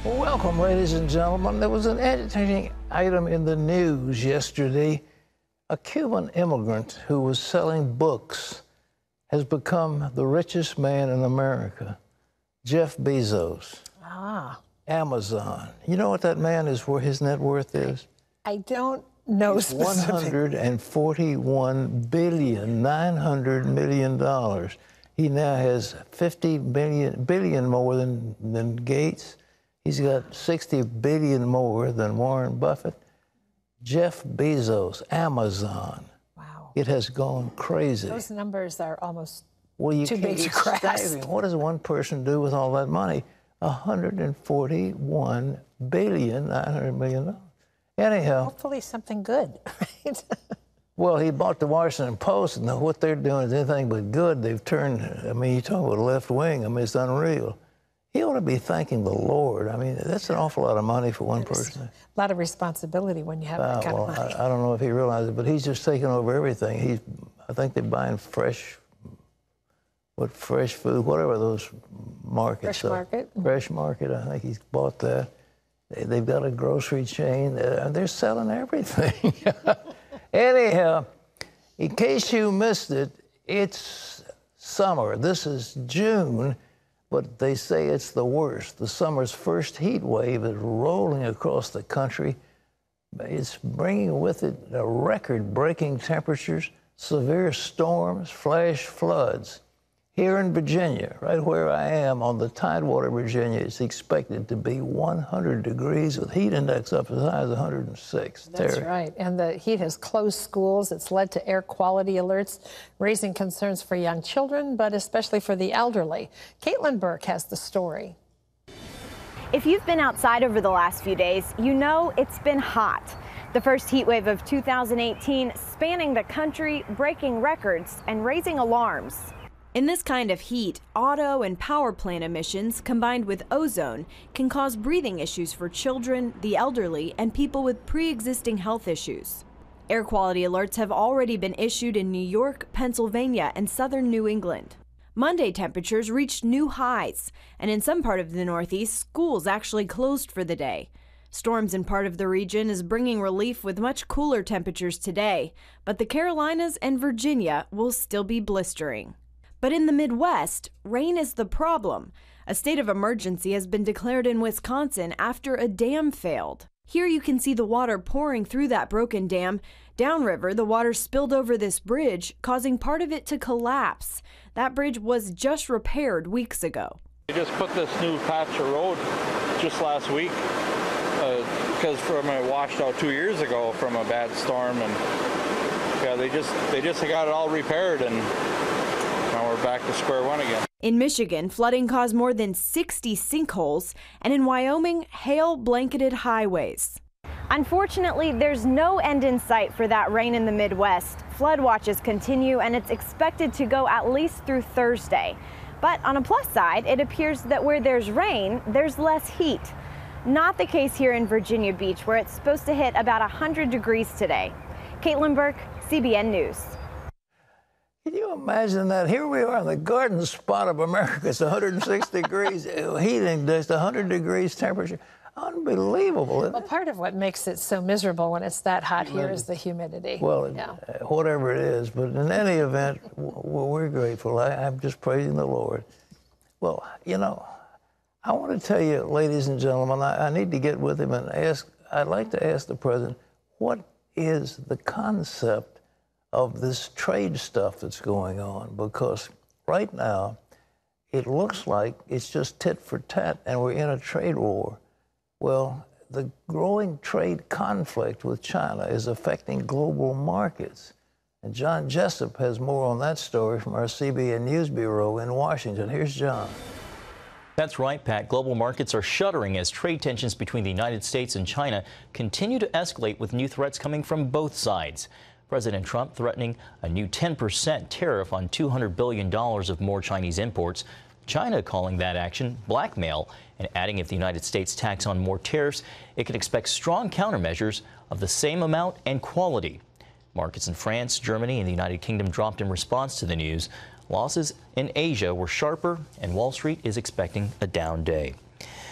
Welcome, ladies and gentlemen. There was an agitating item in the news yesterday. A Cuban immigrant who was selling books has become the richest man in America. Jeff Bezos. Amazon. You know what that man is, where his net worth is? I don't know specifically. $141 billion, $900 million. He now has 50 billion more than Gates. He's got 60 billion more than Warren Buffett. Jeff Bezos, Amazon. Wow. It has gone crazy. Those numbers are almost too big to grasp. What does one person do with all that money? $141 billion, $900 million. Anyhow. Hopefully something good, right? Well, he bought the Washington Post, and what they're doing is anything but good. They've turned, I mean, you talk about left wing, I mean, it's unreal. He ought to be thanking the Lord. I mean, that's an awful lot of money for one person. A lot of responsibility when you have that kind of money. I don't know if he realizes it, but he's just taking over everything. I think they're buying fresh food, whatever those markets Fresh are. Market. Fresh Market, I think he's bought that. They've got a grocery chain. They're selling everything. Anyhow, in case you missed it, it's summer. This is June, but they say it's the worst. The summer's first heat wave is rolling across the country. It's bringing with it record-breaking temperatures, severe storms, flash floods. Here in Virginia, right where I am on the Tidewater, Virginia, it's expected to be 100 degrees with heat index up as high as 106. That's right. And the heat has closed schools. It's led to air quality alerts, raising concerns for young children, but especially for the elderly. Caitlin Burke has the story. If you've been outside over the last few days, you know it's been hot. The first heat wave of 2018 spanning the country, breaking records and raising alarms. In this kind of heat, auto and power plant emissions combined with ozone can cause breathing issues for children, the elderly, and people with pre-existing health issues. Air quality alerts have already been issued in New York, Pennsylvania, and southern New England. Monday temperatures reached new highs, and in some part of the Northeast, schools actually closed for the day. Storms in part of the region is bringing relief with much cooler temperatures today, but the Carolinas and Virginia will still be blistering. But in the Midwest, rain is the problem. A state of emergency has been declared in Wisconsin after a dam failed. Here you can see the water pouring through that broken dam. Downriver, the water spilled over this bridge, causing part of it to collapse. That bridge was just repaired weeks ago. They just put this new patch of road just last week because it washed out 2 years ago from a bad storm, and yeah, they just got it all repaired, and now we're back to square one again. In Michigan, flooding caused more than 60 sinkholes, and in Wyoming, hail blanketed highways. Unfortunately, there's no end in sight for that rain in the Midwest. Flood watches continue, and it's expected to go at least through Thursday. But on a plus side, it appears that where there's rain, there's less heat. Not the case here in Virginia Beach, where it's supposed to hit about 100 degrees today. Caitlin Burke, CBN News. Can you imagine that? Here we are in the garden spot of America. It's 106 degrees, heat index, 100 degrees temperature. Unbelievable, isn't it? Well, part of what makes it so miserable when it's that hot here is the humidity. Well, whatever it is. But in any event, we're grateful. I'm just praising the Lord. Well, you know, I want to tell you, ladies and gentlemen, I need to get with him and I'd like to ask the president, what is the concept of this trade stuff that's going on? Because right now, it looks like it's just tit for tat and we're in a trade war. Well, the growing trade conflict with China is affecting global markets. And John Jessup has more on that story from our CBN News Bureau in Washington. Here's John. That's right, Pat. Global markets are shuddering as trade tensions between the United States and China continue to escalate with new threats coming from both sides. President Trump threatening a new 10% tariff on $200 billion of more Chinese imports. China calling that action blackmail and adding if the United States tacks on more tariffs, it can expect strong countermeasures of the same amount and quality. Markets in France, Germany, and the United Kingdom dropped in response to the news. Losses in Asia were sharper, and Wall Street is expecting a down day.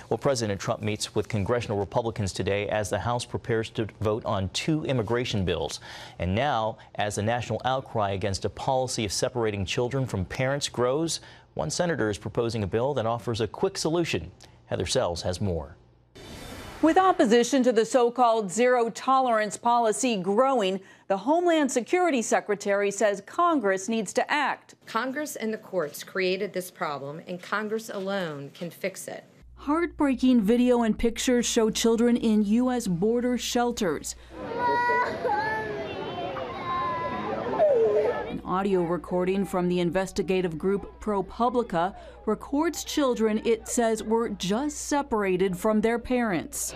Well, President Trump meets with congressional Republicans today as the House prepares to vote on 2 immigration bills. And now, as the national outcry against a policy of separating children from parents grows, one senator is proposing a bill that offers a quick solution. Heather Sells has more. With opposition to the so-called zero-tolerance policy growing, the Homeland Security Secretary says Congress needs to act. Congress and the courts created this problem, and Congress alone can fix it. Heartbreaking video and pictures show children in U.S. border shelters. An audio recording from the investigative group ProPublica records children it says were just separated from their parents.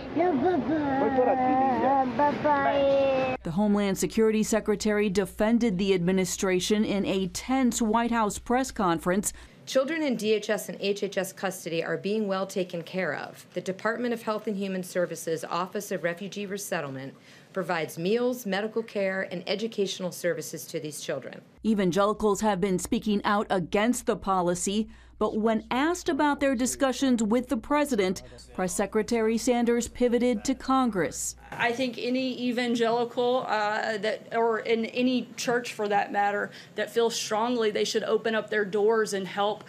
The Homeland Security Secretary defended the administration in a tense White House press conference. Children in DHS and HHS custody are being well taken care of. The Department of Health and Human Services Office of Refugee Resettlement provides meals, medical care, and educational services to these children. Evangelicals have been speaking out against the policy, but when asked about their discussions with the president, Press Secretary Sanders pivoted to Congress. I think any evangelical or in any church for that matter that feels strongly they should open up their doors and help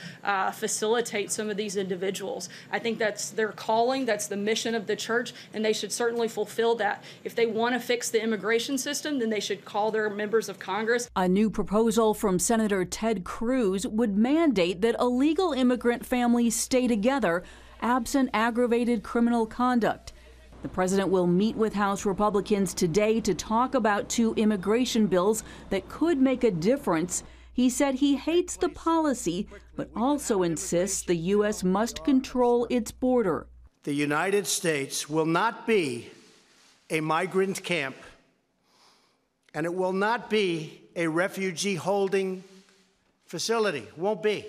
facilitate some of these individuals. I think that's their calling, that's the mission of the church, and they should certainly fulfill that. If they want to fix the immigration system, then they should call their members of Congress. A new proposal from Senator Ted Cruz would mandate that illegal immigrant families stay together absent aggravated criminal conduct. The president will meet with House Republicans today to talk about 2 immigration bills that could make a difference. He said he hates the policy, but also insists the U.S. must control its border. The United States will not be a migrant camp, and it will not be a refugee holding facility. Won't be.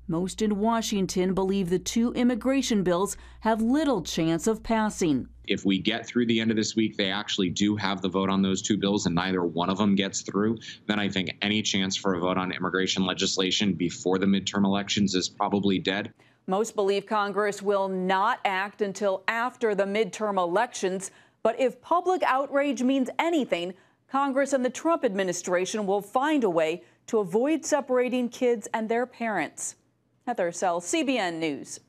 Most in Washington believe the 2 immigration bills have little chance of passing. If we get through the end of this week, they actually do have the vote on those 2 bills, and neither one of them gets through, then I think any chance for a vote on immigration legislation before the midterm elections is probably dead. Most believe Congress will not act until after the midterm elections. But if public outrage means anything, Congress and the Trump administration will find a way to avoid separating kids and their parents. Heather Sells, CBN News.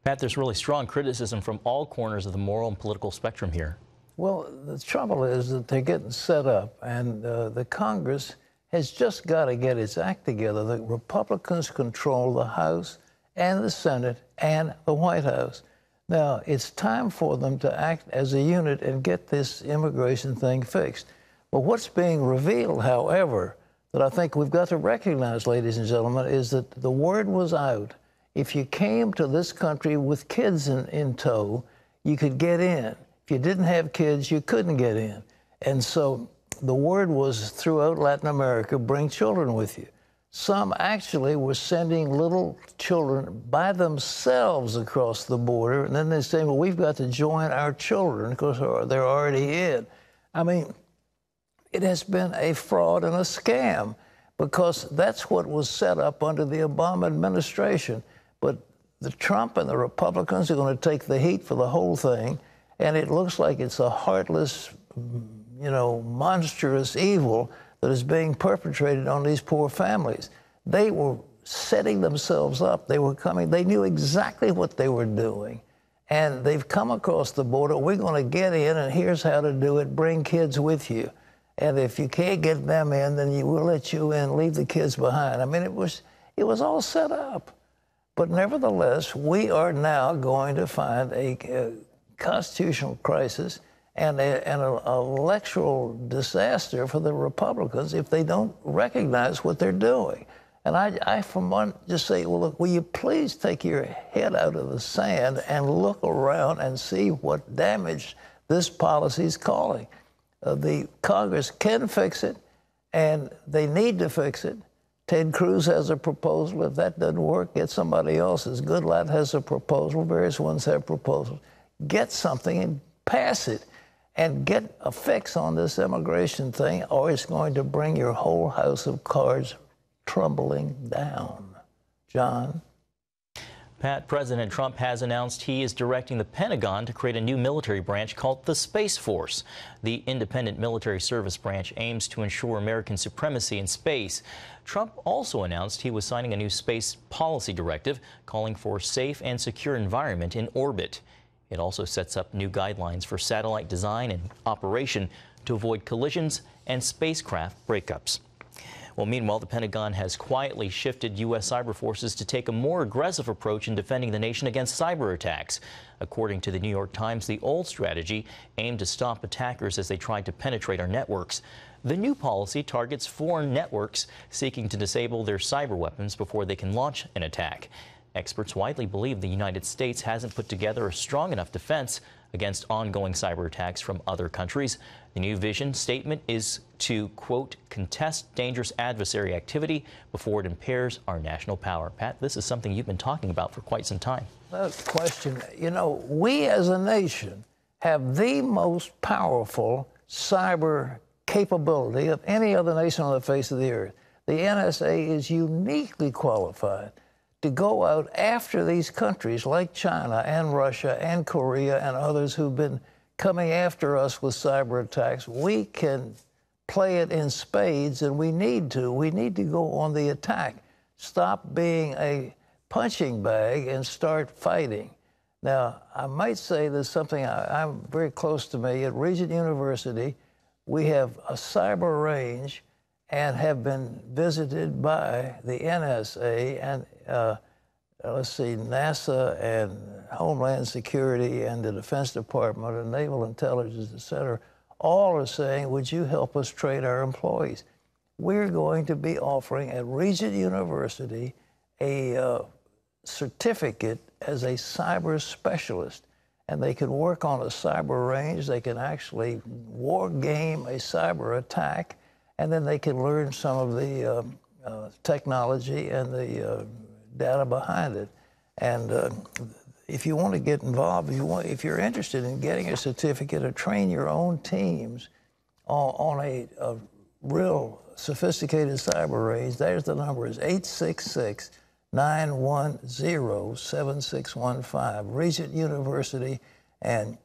Pat, there's really strong criticism from all corners of the moral and political spectrum here. Well, the trouble is that they're getting set up, and the Congress has just got to get its act together. The Republicans control the House and the Senate and the White House. Now, it's time for them to act as a unit and get this immigration thing fixed. But what's being revealed, however, that I think we've got to recognize, ladies and gentlemen, is that the word was out. If you came to this country with kids in tow, you could get in. If you didn't have kids, you couldn't get in. And so the word was throughout Latin America, bring children with you. Some actually were sending little children by themselves across the border, and then they say, well, we've got to join our children because they're already in. I mean, it has been a fraud and a scam because that's what was set up under the Obama administration. But the Trump and the Republicans are going to take the heat for the whole thing, and it looks like it's a heartless, monstrous evil that is being perpetrated on these poor families. They were setting themselves up. They were coming. They knew exactly what they were doing, and they've come across the border. We're going to get in, and here's how to do it. Bring kids with you. And if you can't get them in, then we'll let you in, leave the kids behind. I mean, it was all set up. But nevertheless, we are now going to find a constitutional crisis and an electoral disaster for the Republicans if they don't recognize what they're doing. And I for one, just say, well, look, will you please take your head out of the sand and look around and see what damage this policy is causing? The Congress can fix it, and they need to fix it. Ted Cruz has a proposal. If that doesn't work, get somebody else's. Goodlatte has a proposal. Various ones have proposals. Get something and pass it and get a fix on this immigration thing, or it's going to bring your whole house of cards tumbling down. John? Pat, President Trump has announced he is directing the Pentagon to create a new military branch called the Space Force. The independent military service branch aims to ensure American supremacy in space. Trump also announced he was signing a new space policy directive calling for a safe and secure environment in orbit. It also sets up new guidelines for satellite design and operation to avoid collisions and spacecraft breakups. Well, meanwhile, the Pentagon has quietly shifted U.S. cyber forces to take a more aggressive approach in defending the nation against cyber attacks. According to the New York Times, the old strategy aimed to stop attackers as they tried to penetrate our networks. The new policy targets foreign networks seeking to disable their cyber weapons before they can launch an attack. Experts widely believe the United States hasn't put together a strong enough defense against ongoing cyber attacks from other countries. The new vision statement is to, quote, contest dangerous adversary activity before it impairs our national power. Pat, this is something you've been talking about for quite some time. No question. You know, we as a nation have the most powerful cyber capability of any other nation on the face of the earth. The NSA is uniquely qualified to go out after these countries like China and Russia and Korea and others who've been coming after us with cyber attacks. We can play it in spades, and we need to. We need to go on the attack. Stop being a punching bag and start fighting. Now, I might say there's something I'm very close to me. At Regent University, we have a cyber range and have been visited by the NSA and NASA and Homeland Security and the Defense Department and Naval Intelligence, et cetera, all are saying, would you help us train our employees? We're going to be offering at Regent University a certificate as a cyber specialist, and they can work on a cyber range. They can actually war game a cyber attack, and then they can learn some of the technology and the data behind it. And if you want to get involved, if you're interested in getting a certificate or train your own teams on a real sophisticated cyber range, there's the number, is 866-910-7615, Regent University, and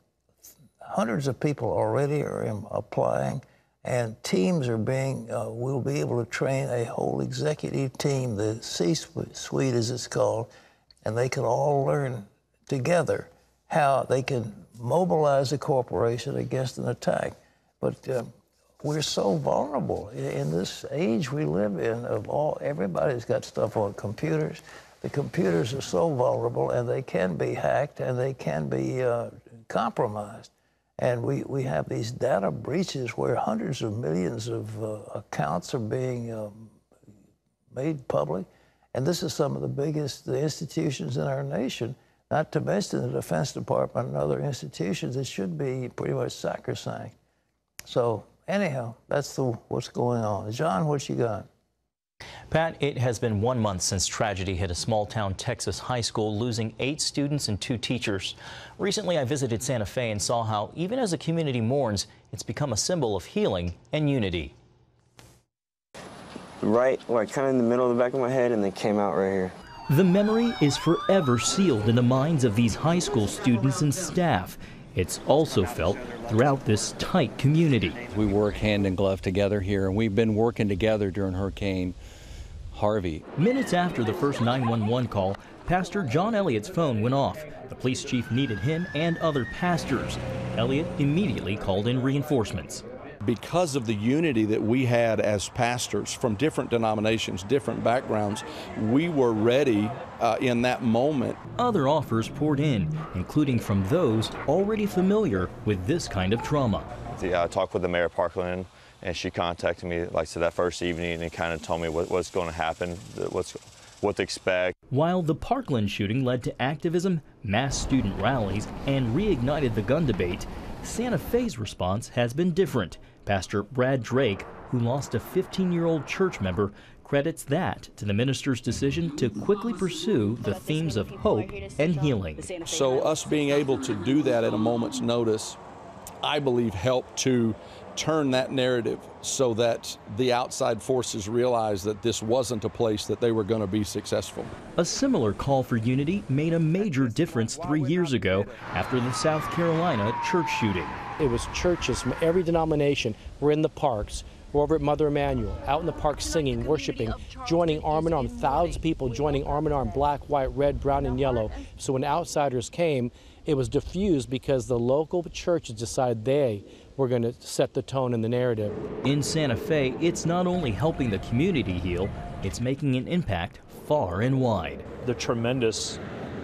hundreds of people already are applying, and teams are being, we'll be able to train a whole executive team, the C-suite as it's called, and they can all learn together how they can mobilize a corporation against an attack. But we're so vulnerable in this age we live in. Everybody's got stuff on computers. The computers are so vulnerable, and they can be hacked, and they can be compromised. And we have these data breaches where hundreds of millions of accounts are being made public. And this is some of the biggest institutions in our nation, not to mention the Defense Department and other institutions. It should be pretty much sacrosanct. So anyhow, that's what's going on. John, what you got? Pat, it has been 1 month since tragedy hit a small-town Texas high school, losing 8 students and 2 teachers. Recently, I visited Santa Fe and saw how, even as a community mourns, it's become a symbol of healing and unity. Right, kind of in the middle of the back of my head, and then came out right here. The memory is forever sealed in the minds of these high school students and staff. It's also felt throughout this tight community. We work hand in glove together here, and we've been working together during Hurricane Harvey. Minutes after the first 911 call, Pastor John Elliott's phone went off. The police chief needed him and other pastors. Elliott immediately called in reinforcements. Because of the unity that we had as pastors from different denominations, different backgrounds, we were ready in that moment. Other offers poured in, including from those already familiar with this kind of trauma. Yeah, I talked with the mayor of Parkland, and she contacted me, like I said, that first evening, and kind of told me what's going to happen, what to expect. While the Parkland shooting led to activism, mass student rallies, and reignited the gun debate, Santa Fe's response has been different. Pastor Brad Drake, who lost a 15-year-old church member, credits that to the minister's decision to quickly pursue the themes of hope and healing. So us being able to do that at a moment's notice I believe, helped to turn that narrative so that the outside forces realized that this wasn't a place that they were going to be successful. A similar call for unity made a major difference 3 years ago after the South Carolina church shooting. It was churches from every denomination were in the parks. We're over at Mother Emanuel, out in the park singing, worshiping, joining arm in arm, thousands of people joining arm in arm, black, white, red, brown, and yellow. So when outsiders came, it was diffused because the local churches decided they were going to set the tone and the narrative. In Santa Fe, it's not only helping the community heal, it's making an impact far and wide. The tremendous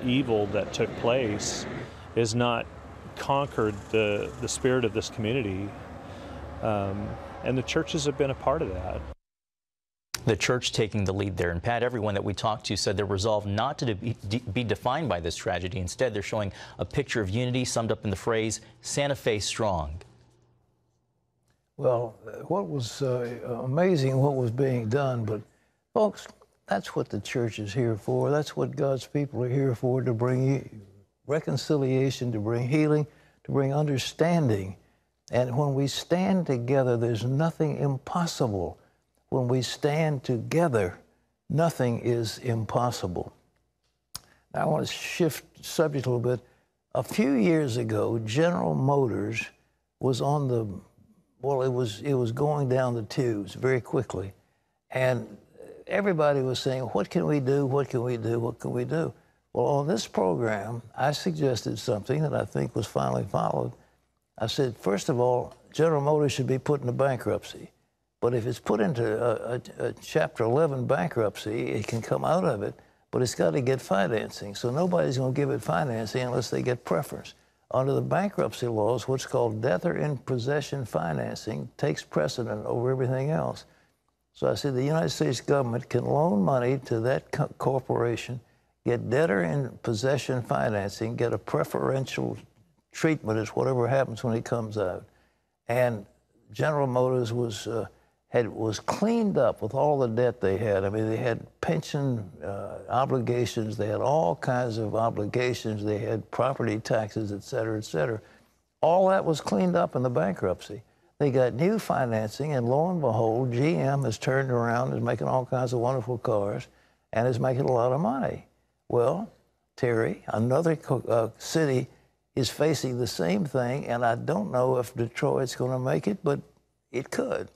evil that took place has not conquered the spirit of this community. And the churches have been a part of that. The church taking the lead there. And Pat, everyone that we talked to said they're resolved not to be defined by this tragedy. Instead, they're showing a picture of unity summed up in the phrase, Santa Fe strong. Well, what was amazing, what was being done, but folks, that's what the church is here for. That's what God's people are here for, to bring reconciliation, to bring healing, to bring understanding. And when we stand together, there's nothing impossible. When we stand together, nothing is impossible. Now, I want to shift subject a little bit. A few years ago, General Motors was on the, well, it was going down the tubes very quickly. And everybody was saying, what can we do? What can we do? What can we do? Well, on this program, I suggested something that I think was finally followed. I said, first of all, General Motors should be put into bankruptcy. But if it's put into a Chapter 11 bankruptcy, it can come out of it, but it's got to get financing. So nobody's going to give it financing unless they get preference. Under the bankruptcy laws, what's called debtor in possession financing takes precedent over everything else. So I said the United States government can loan money to that corporation, get debtor in possession financing, get a preferential treatment as whatever happens when it comes out. And General Motors was cleaned up with all the debt they had. I mean, they had pension obligations, they had all kinds of obligations, they had property taxes, et cetera, et cetera. All that was cleaned up in the bankruptcy. They got new financing, and lo and behold, GM has turned around, is making all kinds of wonderful cars, and is making a lot of money. Well, Terry, another city is facing the same thing, and I don't know if Detroit's going to make it, but it could.